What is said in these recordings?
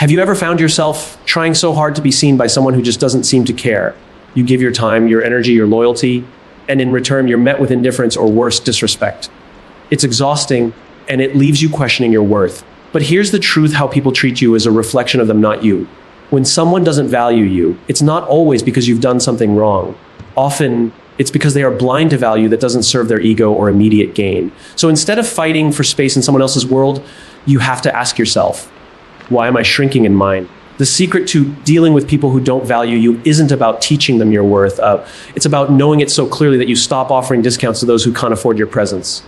Have you ever found yourself trying so hard to be seen by someone who just doesn't seem to care? You give your time, your energy, your loyalty, and in return, you're met with indifference or worse, disrespect. It's exhausting, and it leaves you questioning your worth. But here's the truth: how people treat you is a reflection of them, not you. When someone doesn't value you, it's not always because you've done something wrong. Often, it's because they are blind to value that doesn't serve their ego or immediate gain. So instead of fighting for space in someone else's world, you have to ask yourself, why am I shrinking in mine? The secret to dealing with people who don't value you isn't about teaching them your worth. It's about knowing it so clearly that you stop offering discounts to those who can't afford your presence.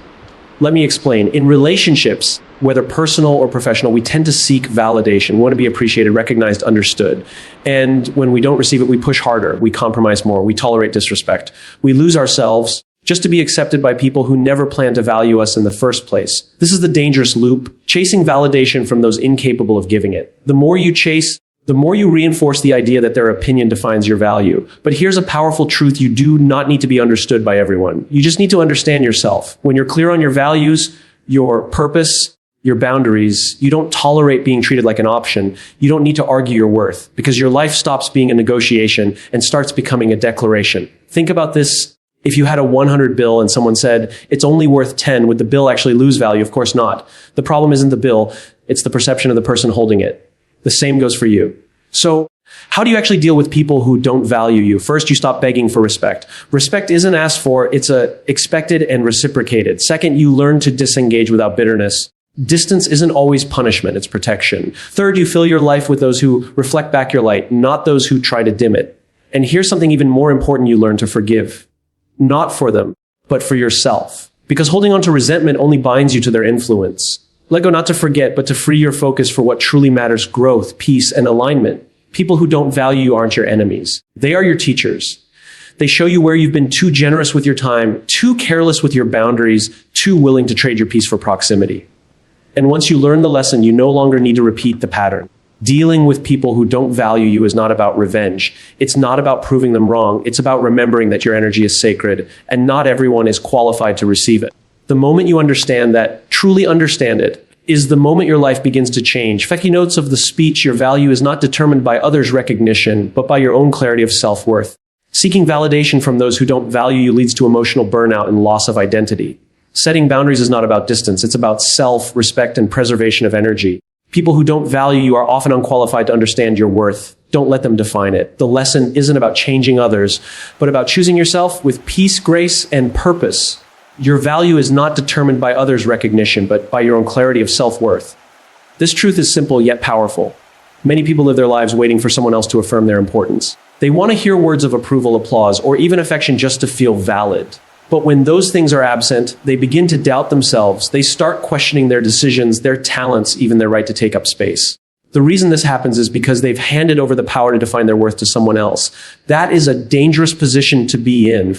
Let me explain. In relationships, whether personal or professional, we tend to seek validation. We want to be appreciated, recognized, understood. And when we don't receive it, we push harder, we compromise more, we tolerate disrespect. We lose ourselves just to be accepted by people who never plan to value us in the first place. This is the dangerous loop, chasing validation from those incapable of giving it. The more you chase, the more you reinforce the idea that their opinion defines your value. But here's a powerful truth: you do not need to be understood by everyone. You just need to understand yourself. When you're clear on your values, your purpose, your boundaries, you don't tolerate being treated like an option. You don't need to argue your worth, because your life stops being a negotiation and starts becoming a declaration. Think about this. If you had a 100 bill and someone said, it's only worth 10, would the bill actually lose value? Of course not. The problem isn't the bill, it's the perception of the person holding it. The same goes for you. So how do you actually deal with people who don't value you? First, you stop begging for respect. Respect isn't asked for, it's expected and reciprocated. Second, you learn to disengage without bitterness. Distance isn't always punishment, it's protection. Third, you fill your life with those who reflect back your light, not those who try to dim it. And here's something even more important: you learn to forgive. Not for them, but for yourself. Because holding on to resentment only binds you to their influence. Let go, not to forget, but to free your focus for what truly matters: growth, peace, and alignment. People who don't value you aren't your enemies. They are your teachers. They show you where you've been too generous with your time, too careless with your boundaries, too willing to trade your peace for proximity. And once you learn the lesson, you no longer need to repeat the pattern. Dealing with people who don't value you is not about revenge. It's not about proving them wrong. It's about remembering that your energy is sacred, and not everyone is qualified to receive it. The moment you understand that, truly understand it, is the moment your life begins to change. Fecky notes of the speech: your value is not determined by others' recognition, but by your own clarity of self-worth. Seeking validation from those who don't value you leads to emotional burnout and loss of identity. Setting boundaries is not about distance. It's about self-respect and preservation of energy. People who don't value you are often unqualified to understand your worth. Don't let them define it. The lesson isn't about changing others, but about choosing yourself with peace, grace, and purpose. Your value is not determined by others' recognition, but by your own clarity of self-worth. This truth is simple yet powerful. Many people live their lives waiting for someone else to affirm their importance. They want to hear words of approval, applause, or even affection just to feel valid. But when those things are absent, they begin to doubt themselves. They start questioning their decisions, their talents, even their right to take up space. The reason this happens is because they've handed over the power to define their worth to someone else. That is a dangerous position to be in.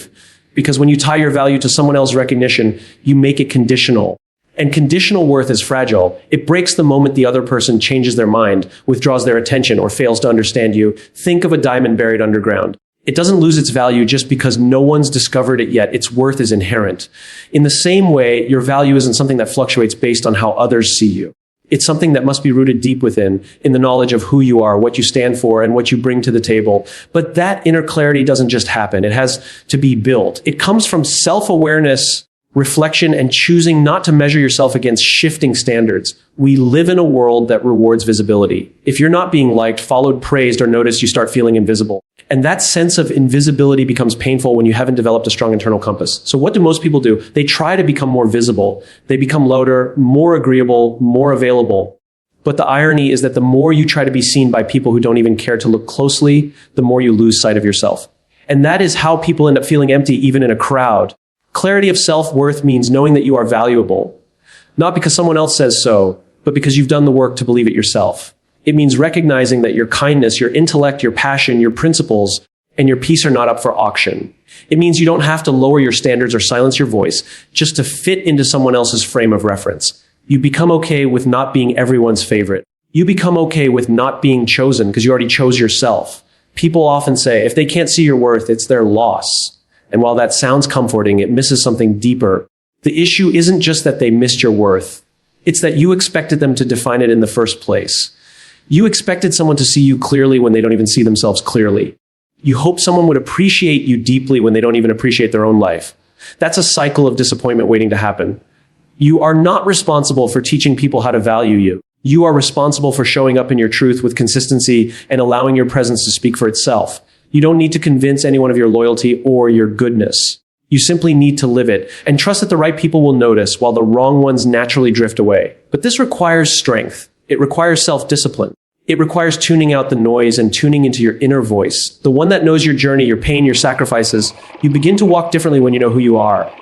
Because when you tie your value to someone else's recognition, you make it conditional. And conditional worth is fragile. It breaks the moment the other person changes their mind, withdraws their attention, or fails to understand you. Think of a diamond buried underground. It doesn't lose its value just because no one's discovered it yet. Its worth is inherent. In the same way, your value isn't something that fluctuates based on how others see you. It's something that must be rooted deep within, in the knowledge of who you are, what you stand for, and what you bring to the table. But that inner clarity doesn't just happen. It has to be built. It comes from self-awareness, reflection, and choosing not to measure yourself against shifting standards. We live in a world that rewards visibility. If you're not being liked, followed, praised, or noticed, you start feeling invisible. And that sense of invisibility becomes painful when you haven't developed a strong internal compass. So what do most people do? They try to become more visible. They become louder, more agreeable, more available. But the irony is that the more you try to be seen by people who don't even care to look closely, the more you lose sight of yourself. And that is how people end up feeling empty even in a crowd. Clarity of self-worth means knowing that you are valuable, not because someone else says so, but because you've done the work to believe it yourself. It means recognizing that your kindness, your intellect, your passion, your principles, and your peace are not up for auction. It means you don't have to lower your standards or silence your voice just to fit into someone else's frame of reference. You become okay with not being everyone's favorite. You become okay with not being chosen because you already chose yourself. People often say, if they can't see your worth, it's their loss. And while that sounds comforting, it misses something deeper. The issue isn't just that they missed your worth. It's that you expected them to define it in the first place. You expected someone to see you clearly when they don't even see themselves clearly. You hope someone would appreciate you deeply when they don't even appreciate their own life. That's a cycle of disappointment waiting to happen. You are not responsible for teaching people how to value you. You are responsible for showing up in your truth with consistency and allowing your presence to speak for itself. You don't need to convince anyone of your loyalty or your goodness. You simply need to live it and trust that the right people will notice while the wrong ones naturally drift away. But this requires strength. It requires self-discipline. It requires tuning out the noise and tuning into your inner voice, the one that knows your journey, your pain, your sacrifices. You begin to walk differently when you know who you are.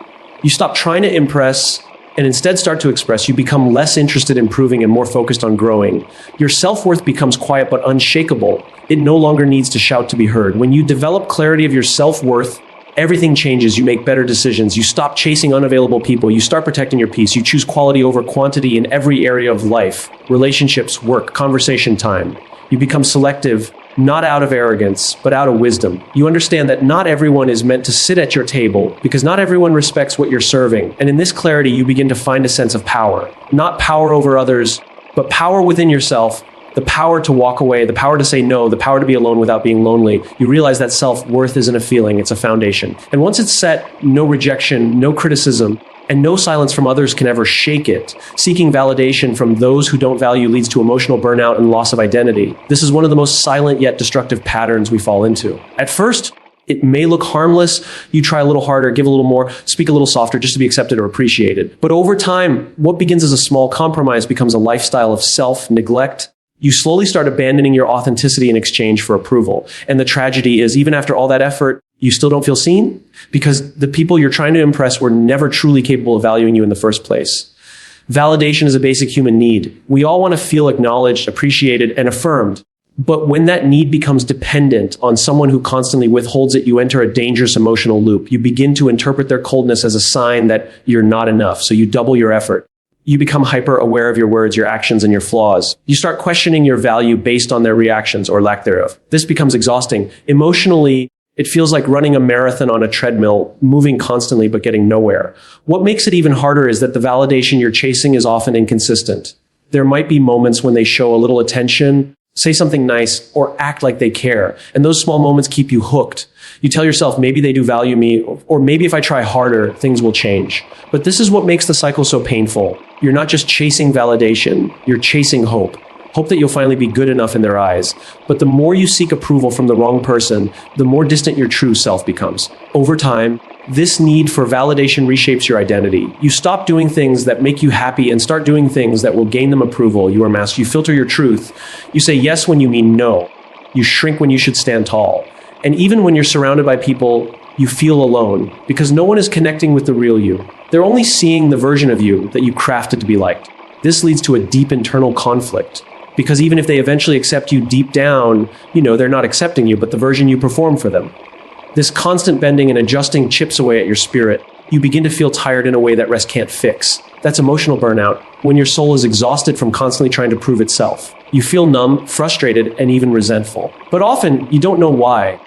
You stop trying to impress and instead start to express. You become less interested in proving and more focused on growing. Your self-worth becomes quiet but unshakable. It no longer needs to shout to be heard. When you develop clarity of your self-worth, everything changes. You make better decisions. You stop chasing unavailable people. You start protecting your peace. You choose quality over quantity in every area of life. Relationships, work, conversation time. You become selective, not out of arrogance, but out of wisdom. You understand that not everyone is meant to sit at your table because not everyone respects what you're serving. And in this clarity, you begin to find a sense of power. Not power over others, but power within yourself. The power to walk away, the power to say no, the power to be alone without being lonely. You realize that self-worth isn't a feeling, it's a foundation. And once it's set, no rejection, no criticism, and no silence from others can ever shake it. Seeking validation from those who don't value leads to emotional burnout and loss of identity. This is one of the most silent yet destructive patterns we fall into. At first, it may look harmless. You try a little harder, give a little more, speak a little softer just to be accepted or appreciated. But over time, what begins as a small compromise becomes a lifestyle of self-neglect. You slowly start abandoning your authenticity in exchange for approval. And the tragedy is, even after all that effort, you still don't feel seen because the people you're trying to impress were never truly capable of valuing you in the first place. Validation is a basic human need. We all want to feel acknowledged, appreciated, and affirmed. But when that need becomes dependent on someone who constantly withholds it, you enter a dangerous emotional loop. You begin to interpret their coldness as a sign that you're not enough, so you double your effort. You become hyper aware of your words, your actions, and your flaws. You start questioning your value based on their reactions or lack thereof. This becomes exhausting. Emotionally, it feels like running a marathon on a treadmill, moving constantly but getting nowhere. What makes it even harder is that the validation you're chasing is often inconsistent. There might be moments when they show a little attention, say something nice, or act like they care. And those small moments keep you hooked. You tell yourself, maybe they do value me, or maybe if I try harder, things will change. But this is what makes the cycle so painful. You're not just chasing validation, you're chasing hope. Hope that you'll finally be good enough in their eyes. But the more you seek approval from the wrong person, the more distant your true self becomes. Over time, this need for validation reshapes your identity. You stop doing things that make you happy and start doing things that will gain them approval. You are master. You filter your truth. You say yes when you mean no. You shrink when you should stand tall. And even when you're surrounded by people, you feel alone because no one is connecting with the real you. They're only seeing the version of you that you crafted to be liked. This leads to a deep internal conflict because even if they eventually accept you deep down, they're not accepting you, but the version you perform for them. This constant bending and adjusting chips away at your spirit. You begin to feel tired in a way that rest can't fix. That's emotional burnout, when your soul is exhausted from constantly trying to prove itself. You feel numb, frustrated, and even resentful. But often, you don't know why.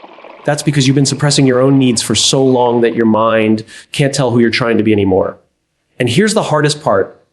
That's because you've been suppressing your own needs for so long that your mind can't tell who you're trying to be anymore. And here's the hardest part.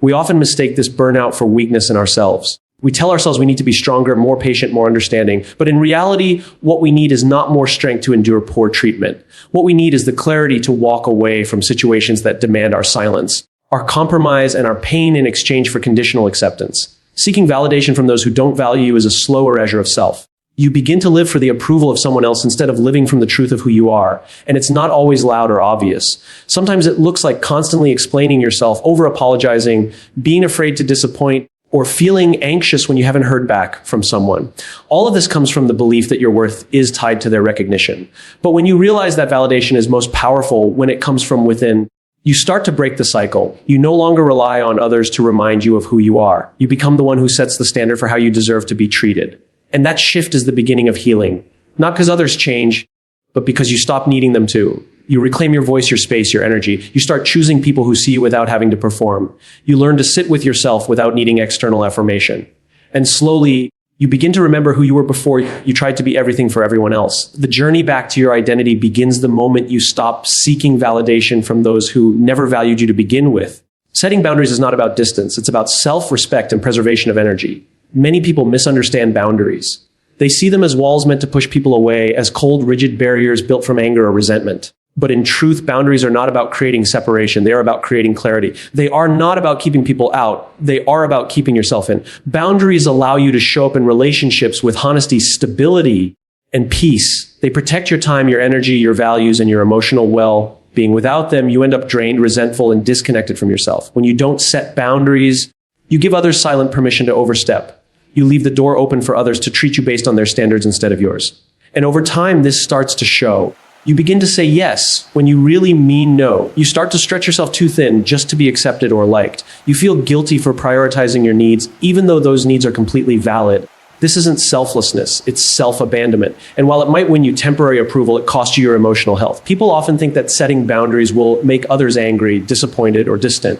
We often mistake this burnout for weakness in ourselves. We tell ourselves we need to be stronger, more patient, more understanding. But in reality, what we need is not more strength to endure poor treatment. What we need is the clarity to walk away from situations that demand our silence, our compromise, and our pain in exchange for conditional acceptance. Seeking validation from those who don't value you is a slow erasure of self. You begin to live for the approval of someone else instead of living from the truth of who you are. And it's not always loud or obvious. Sometimes it looks like constantly explaining yourself, over-apologizing, being afraid to disappoint, or feeling anxious when you haven't heard back from someone. All of this comes from the belief that your worth is tied to their recognition. But when you realize that validation is most powerful when it comes from within, you start to break the cycle. You no longer rely on others to remind you of who you are. You become the one who sets the standard for how you deserve to be treated. And that shift is the beginning of healing. Not because others change, but because you stop needing them to. You reclaim your voice, your space, your energy. You start choosing people who see you without having to perform. You learn to sit with yourself without needing external affirmation. And slowly, you begin to remember who you were before you tried to be everything for everyone else. The journey back to your identity begins the moment you stop seeking validation from those who never valued you to begin with. Setting boundaries is not about distance. It's about self-respect and preservation of energy. Many people misunderstand boundaries. They see them as walls meant to push people away, as cold, rigid barriers built from anger or resentment. But in truth, boundaries are not about creating separation. They are about creating clarity. They are not about keeping people out. They are about keeping yourself in. Boundaries allow you to show up in relationships with honesty, stability, and peace. They protect your time, your energy, your values, and your emotional well-being. Without them, you end up drained, resentful, and disconnected from yourself. When you don't set boundaries, you give others silent permission to overstep. You leave the door open for others to treat you based on their standards instead of yours. And over time, this starts to show. You begin to say yes when you really mean no. You start to stretch yourself too thin just to be accepted or liked. You feel guilty for prioritizing your needs, even though those needs are completely valid. This isn't selflessness, it's self-abandonment. And while it might win you temporary approval, it costs you your emotional health. People often think that setting boundaries will make others angry, disappointed, or distant.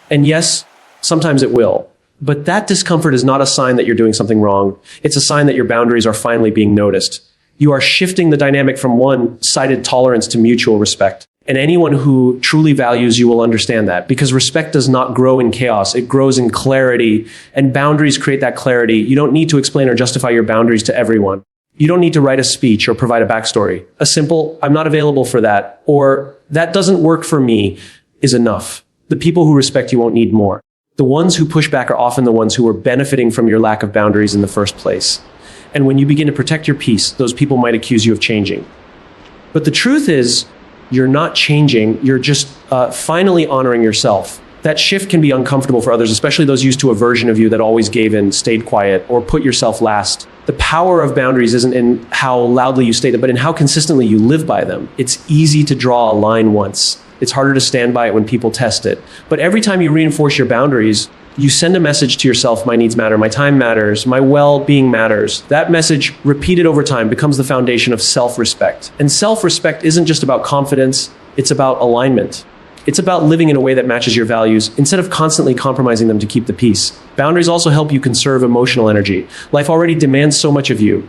And yes, sometimes it will. But that discomfort is not a sign that you're doing something wrong. It's a sign that your boundaries are finally being noticed. You are shifting the dynamic from one-sided tolerance to mutual respect. And anyone who truly values you will understand that, because respect does not grow in chaos. It grows in clarity, and boundaries create that clarity. You don't need to explain or justify your boundaries to everyone. You don't need to write a speech or provide a backstory. A simple, "I'm not available for that," or "that doesn't work for me," is enough. The people who respect you won't need more. The ones who push back are often the ones who are benefiting from your lack of boundaries in the first place. And when you begin to protect your peace, those people might accuse you of changing. But the truth is, you're not changing, you're just finally honoring yourself. That shift can be uncomfortable for others, especially those used to a version of you that always gave in, stayed quiet, or put yourself last. The power of boundaries isn't in how loudly you state it, but in how consistently you live by them. It's easy to draw a line once. It's harder to stand by it when people test it. But every time you reinforce your boundaries, you send a message to yourself: my needs matter, my time matters, my well-being matters. That message, repeated over time, becomes the foundation of self-respect. And self-respect isn't just about confidence, it's about alignment. It's about living in a way that matches your values instead of constantly compromising them to keep the peace. Boundaries also help you conserve emotional energy. Life already demands so much of you,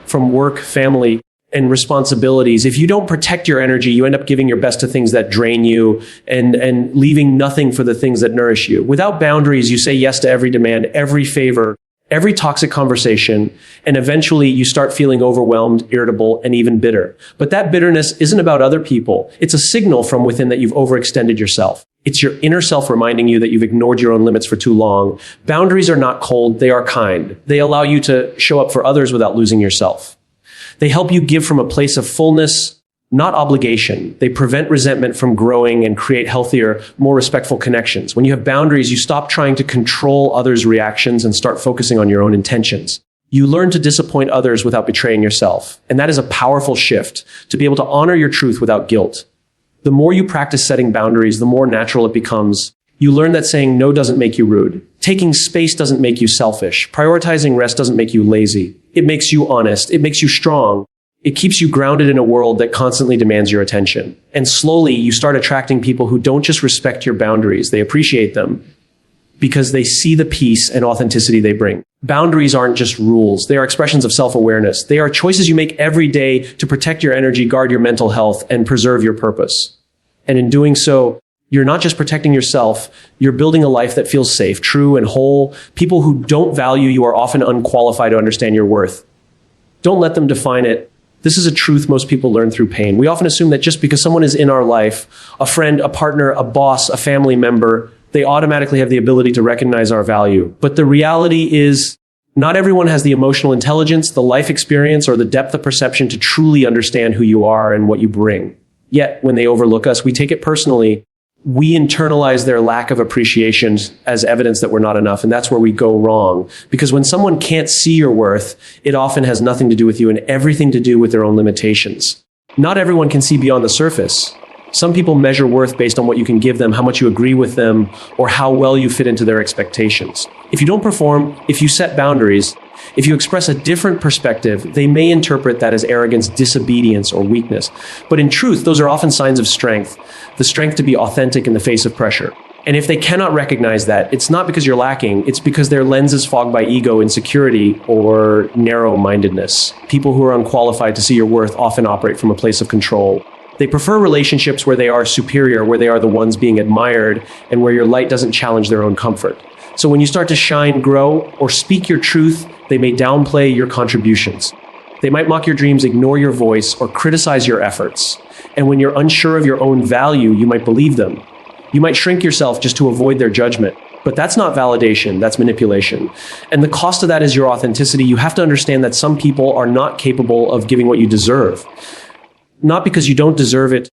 from work, family, and responsibilities. If you don't protect your energy, you end up giving your best to things that drain you and leaving nothing for the things that nourish you. Without boundaries, you say yes to every demand, every favor, every toxic conversation, and eventually you start feeling overwhelmed, irritable, and even bitter. But that bitterness isn't about other people. It's a signal from within that you've overextended yourself. It's your inner self reminding you that you've ignored your own limits for too long. Boundaries are not cold, they are kind. They allow you to show up for others without losing yourself. They help you give from a place of fullness, not obligation. They prevent resentment from growing and create healthier, more respectful connections. When you have boundaries, you stop trying to control others' reactions and start focusing on your own intentions. You learn to disappoint others without betraying yourself. And that is a powerful shift, to be able to honor your truth without guilt. The more you practice setting boundaries, the more natural it becomes. You learn that saying no doesn't make you rude. Taking space doesn't make you selfish. Prioritizing rest doesn't make you lazy. It makes you honest. It makes you strong. It keeps you grounded in a world that constantly demands your attention. And slowly, you start attracting people who don't just respect your boundaries, they appreciate them because they see the peace and authenticity they bring. Boundaries aren't just rules. They are expressions of self-awareness. They are choices you make every day to protect your energy, guard your mental health, and preserve your purpose. And in doing so, you're not just protecting yourself, you're building a life that feels safe, true, and whole. People who don't value you are often unqualified to understand your worth. Don't let them define it. This is a truth most people learn through pain. We often assume that just because someone is in our life, a friend, a partner, a boss, a family member, they automatically have the ability to recognize our value. But the reality is, not everyone has the emotional intelligence, the life experience, or the depth of perception to truly understand who you are and what you bring. Yet, when they overlook us, we take it personally. We internalize their lack of appreciation as evidence that we're not enough, and that's where we go wrong. Because when someone can't see your worth, it often has nothing to do with you and everything to do with their own limitations. Not everyone can see beyond the surface. Some people measure worth based on what you can give them, how much you agree with them, or how well you fit into their expectations. If you don't perform, if you set boundaries, if you express a different perspective, they may interpret that as arrogance, disobedience, or weakness. But in truth, those are often signs of strength, the strength to be authentic in the face of pressure. And if they cannot recognize that, it's not because you're lacking, it's because their lens is fogged by ego, insecurity, or narrow-mindedness. People who are unqualified to see your worth often operate from a place of control. They prefer relationships where they are superior, where they are the ones being admired, and where your light doesn't challenge their own comfort. So when you start to shine, grow, or speak your truth, they may downplay your contributions. They might mock your dreams, ignore your voice, or criticize your efforts. And when you're unsure of your own value, you might believe them. You might shrink yourself just to avoid their judgment. But that's not validation, that's manipulation. And the cost of that is your authenticity. You have to understand that some people are not capable of giving what you deserve. Not because you don't deserve it,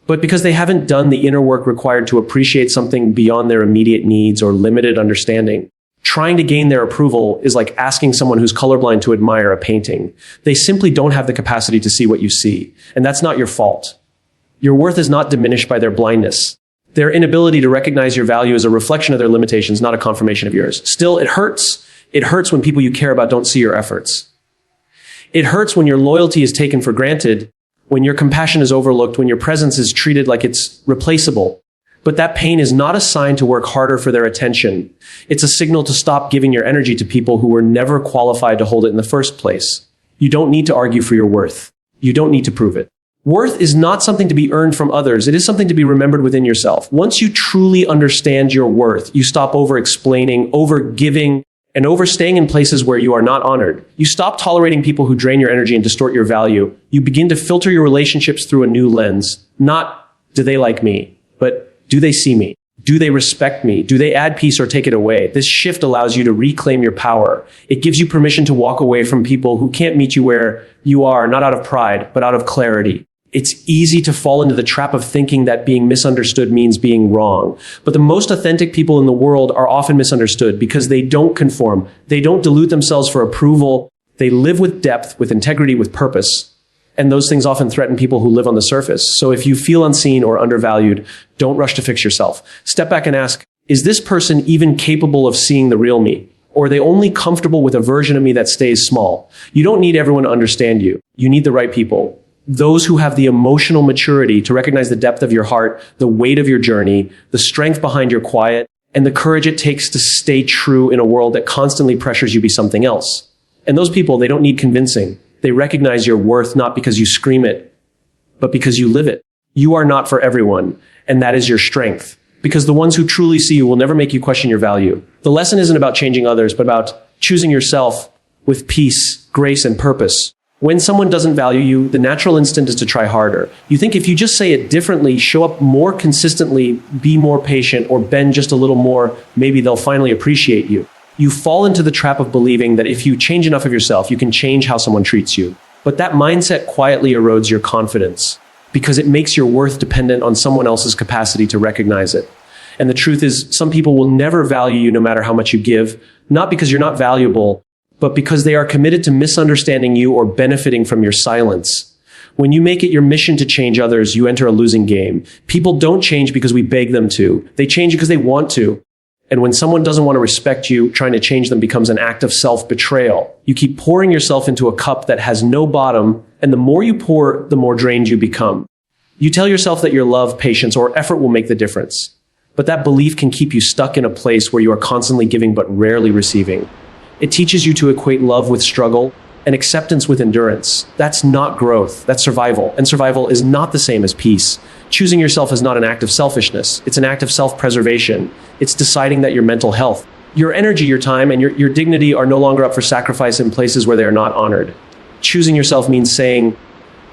but because they haven't done the inner work required to appreciate something beyond their immediate needs or limited understanding. Trying to gain their approval is like asking someone who's colorblind to admire a painting. They simply don't have the capacity to see what you see. And that's not your fault. Your worth is not diminished by their blindness. Their inability to recognize your value is a reflection of their limitations, not a confirmation of yours. Still, it hurts. It hurts when people you care about don't see your efforts. It hurts when your loyalty is taken for granted, when your compassion is overlooked, when your presence is treated like it's replaceable. But that pain is not a sign to work harder for their attention. It's a signal to stop giving your energy to people who were never qualified to hold it in the first place. You don't need to argue for your worth. You don't need to prove it. Worth is not something to be earned from others. It is something to be remembered within yourself. Once you truly understand your worth, you stop over-explaining, over-giving, and overstaying in places where you are not honored. You stop tolerating people who drain your energy and distort your value. You begin to filter your relationships through a new lens. Not, do they like me? But, do they see me? Do they respect me? Do they add peace or take it away? This shift allows you to reclaim your power. It gives you permission to walk away from people who can't meet you where you are, not out of pride, but out of clarity. It's easy to fall into the trap of thinking that being misunderstood means being wrong. But the most authentic people in the world are often misunderstood because they don't conform. They don't dilute themselves for approval. They live with depth, with integrity, with purpose. And those things often threaten people who live on the surface. So if you feel unseen or undervalued, don't rush to fix yourself. Step back and ask, is this person even capable of seeing the real me? Or are they only comfortable with a version of me that stays small? You don't need everyone to understand you. You need the right people. Those who have the emotional maturity to recognize the depth of your heart, the weight of your journey, the strength behind your quiet, and the courage it takes to stay true in a world that constantly pressures you to be something else. And those people, they don't need convincing. They recognize your worth not because you scream it, but because you live it. You are not for everyone, and that is your strength. Because the ones who truly see you will never make you question your value. The lesson isn't about changing others, but about choosing yourself with peace, grace, and purpose. When someone doesn't value you, the natural instinct is to try harder. You think if you just say it differently, show up more consistently, be more patient, or bend just a little more, maybe they'll finally appreciate you. You fall into the trap of believing that if you change enough of yourself, you can change how someone treats you. But that mindset quietly erodes your confidence because it makes your worth dependent on someone else's capacity to recognize it. And the truth is, some people will never value you no matter how much you give, not because you're not valuable, but because they are committed to misunderstanding you or benefiting from your silence. When you make it your mission to change others, you enter a losing game. People don't change because we beg them to. They change because they want to. And when someone doesn't want to respect you, trying to change them becomes an act of self-betrayal. You keep pouring yourself into a cup that has no bottom, and the more you pour, the more drained you become. You tell yourself that your love, patience, or effort will make the difference. But that belief can keep you stuck in a place where you are constantly giving but rarely receiving. It teaches you to equate love with struggle and acceptance with endurance. That's not growth, that's survival. And survival is not the same as peace. Choosing yourself is not an act of selfishness. It's an act of self-preservation. It's deciding that your mental health, your energy, your time, and your dignity are no longer up for sacrifice in places where they are not honored. Choosing yourself means saying,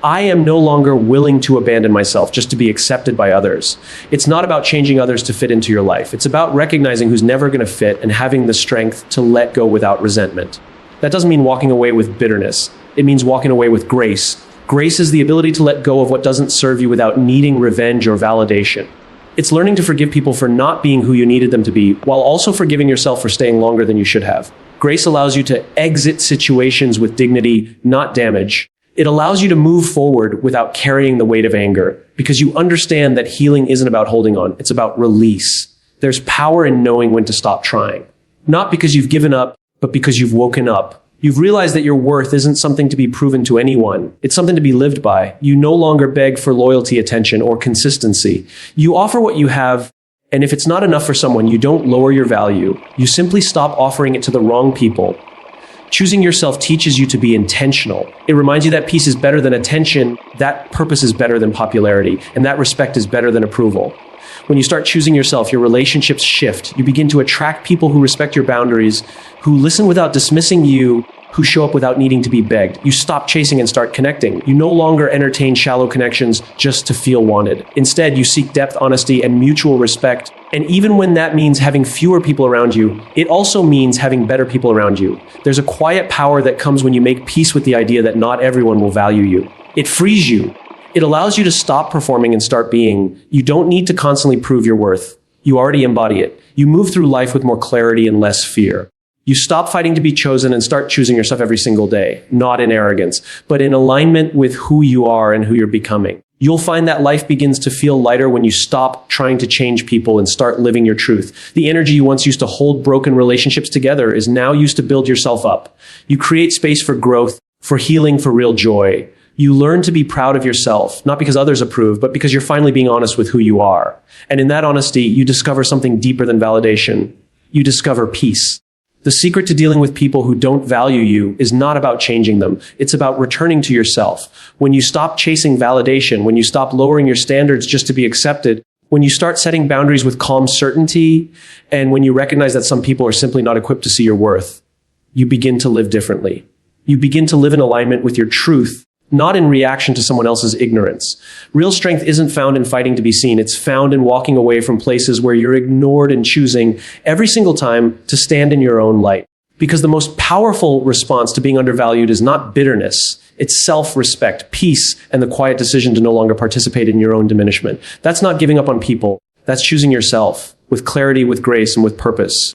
I am no longer willing to abandon myself just to be accepted by others. It's not about changing others to fit into your life. It's about recognizing who's never going to fit and having the strength to let go without resentment. That doesn't mean walking away with bitterness. It means walking away with grace. Grace is the ability to let go of what doesn't serve you without needing revenge or validation. It's learning to forgive people for not being who you needed them to be, while also forgiving yourself for staying longer than you should have. Grace allows you to exit situations with dignity, not damage. It allows you to move forward without carrying the weight of anger, because you understand that healing isn't about holding on, it's about release. There's power in knowing when to stop trying. Not because you've given up, but because you've woken up. You've realized that your worth isn't something to be proven to anyone. It's something to be lived by. You no longer beg for loyalty, attention, or consistency. You offer what you have, and if it's not enough for someone, you don't lower your value. You simply stop offering it to the wrong people. Choosing yourself teaches you to be intentional. It reminds you that peace is better than attention, that purpose is better than popularity, and that respect is better than approval. When you start choosing yourself, your relationships shift. You begin to attract people who respect your boundaries, who listen without dismissing you, who show up without needing to be begged. You stop chasing and start connecting. You no longer entertain shallow connections just to feel wanted. Instead, you seek depth, honesty, and mutual respect. And even when that means having fewer people around you, it also means having better people around you. There's a quiet power that comes when you make peace with the idea that not everyone will value you. It frees you. It allows you to stop performing and start being. You don't need to constantly prove your worth. You already embody it. You move through life with more clarity and less fear. You stop fighting to be chosen and start choosing yourself every single day, not in arrogance, but in alignment with who you are and who you're becoming. You'll find that life begins to feel lighter when you stop trying to change people and start living your truth. The energy you once used to hold broken relationships together is now used to build yourself up. You create space for growth, for healing, for real joy. You learn to be proud of yourself, not because others approve, but because you're finally being honest with who you are. And in that honesty, you discover something deeper than validation. You discover peace. The secret to dealing with people who don't value you is not about changing them. It's about returning to yourself. When you stop chasing validation, when you stop lowering your standards just to be accepted, when you start setting boundaries with calm certainty, and when you recognize that some people are simply not equipped to see your worth, you begin to live differently. You begin to live in alignment with your truth, not in reaction to someone else's ignorance. Real strength isn't found in fighting to be seen. It's found in walking away from places where you're ignored and choosing every single time to stand in your own light. Because the most powerful response to being undervalued is not bitterness. It's self-respect, peace, and the quiet decision to no longer participate in your own diminishment. That's not giving up on people. That's choosing yourself with clarity, with grace, and with purpose.